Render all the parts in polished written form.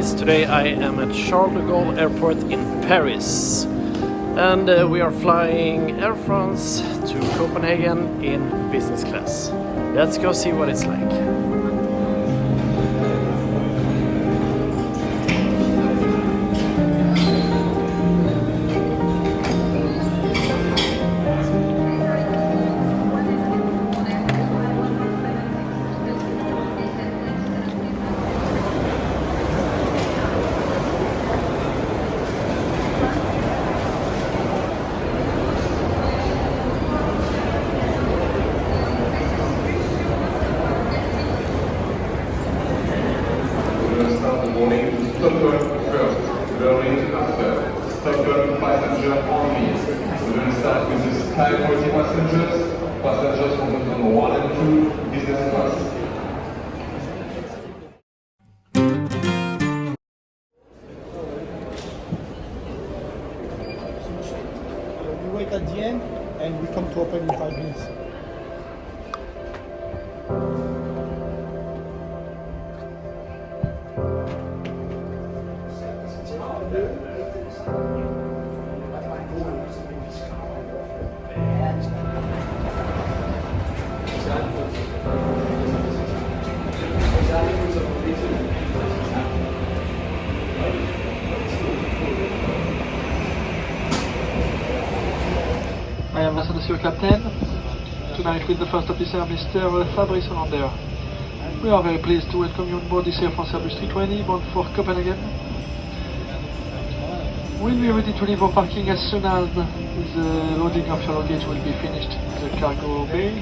guys, today I am at Charles De Gaulle Airport in Paris and we are flying Air France to Copenhagen in business class. Let's go see what it's like. Morning to Stockholm first, Berlin after, Stockholm passenger only. We're going to start with the high quality passengers from number 1 and 2, business class. We wait at the end and we come to open in 5 minutes. I am Monsieur Captain, tonight with the first officer, Mr. Fabrice Hollander. We are very pleased to welcome you on board this Air France Airbus A320 bound for Copenhagen. We'll be ready to leave our parking as soon as the loading of your luggage will be finished in the cargo bay.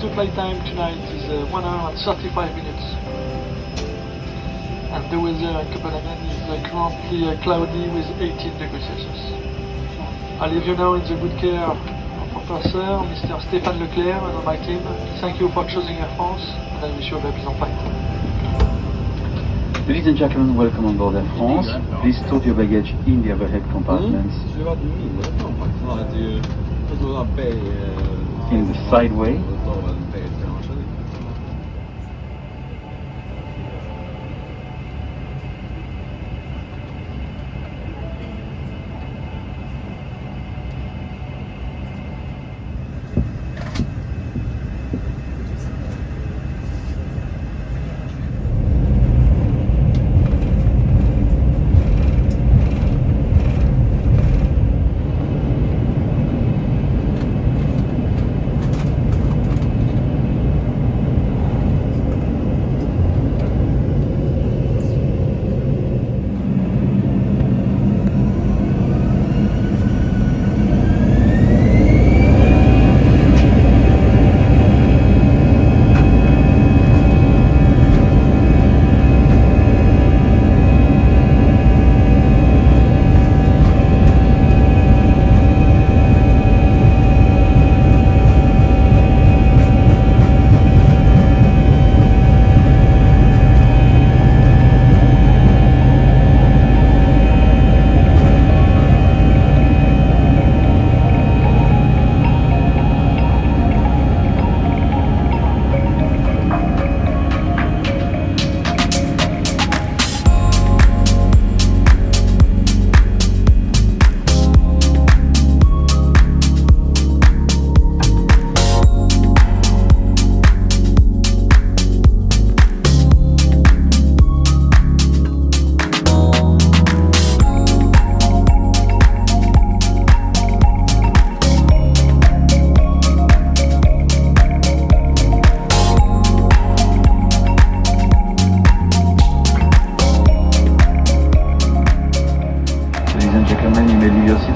The flight time tonight is 1 hour and 35 minutes. And the weather in Copenhagen is currently cloudy with 18 degrees Celsius. I leave you now in the good care of our purser, Mr. Stéphane Leclerc, and on my team. Thank you for choosing Air France, and I wish you a very pleasant flight. Ladies and gentlemen, welcome on board Air France. Please store your baggage in the overhead compartments. In the sideway.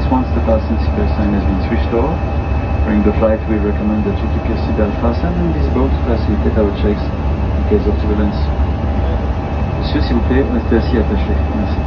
Once the fasten seatbelt sign has been switched off. During the flight, we recommend that you keep your seatbelt fastened in this boat to facilitate our checks in case of turbulence. Monsieur, s'il vous plaît, restez assis attaché. Merci.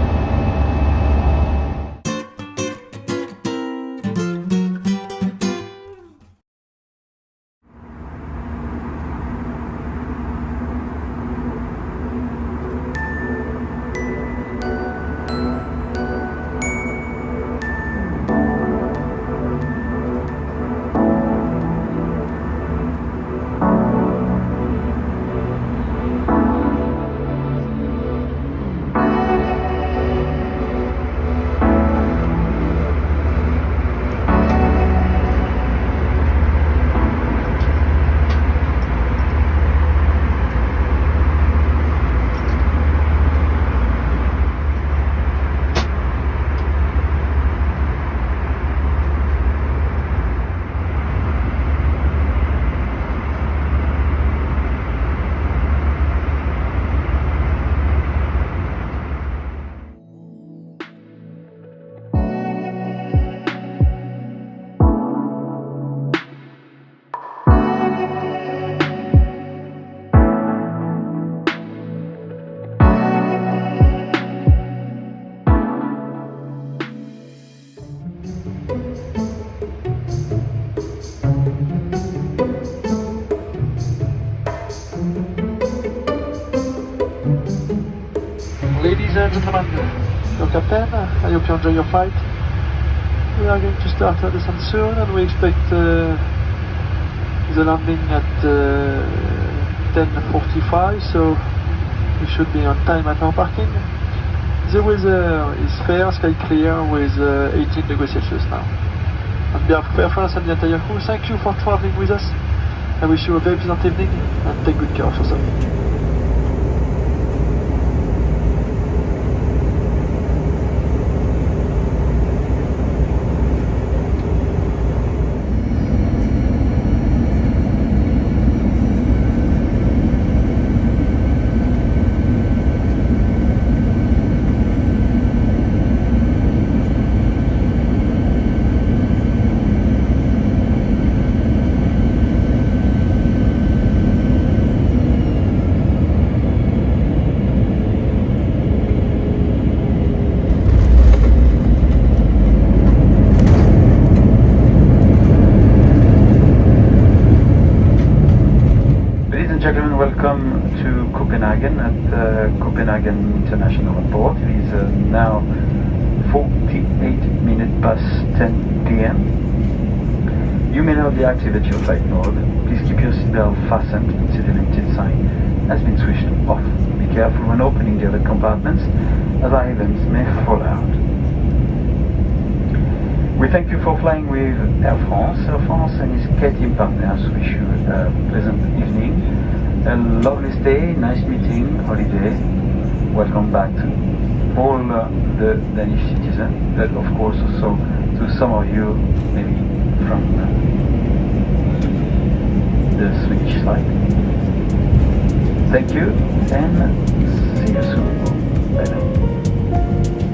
Ladies and gentlemen, your captain, I hope you enjoy your flight. We are going to start our descent soon and we expect the landing at 10:45, so we should be on time at our parking. The weather is fair, sky clear with 18 degrees Celsius now. On behalf of Air France and the entire crew, thank you for traveling with us. I wish you a very pleasant evening and take good care of yourself. Gentlemen, welcome to Copenhagen at Copenhagen International Airport. It is now 48 minutes past 10 p.m. You may now deactivate your flight mode. Please keep your seatbelt fastened until the limited sign has been switched off. Be careful when opening the other compartments, as items may fall out. We thank you for flying with Air France. Air France and its K-team partners wish you a pleasant evening, a lovely stay, nice meeting, holiday. Welcome back to all the Danish citizens, but of course also to some of you maybe from the Swedish side. Thank you and see you soon. Bye bye.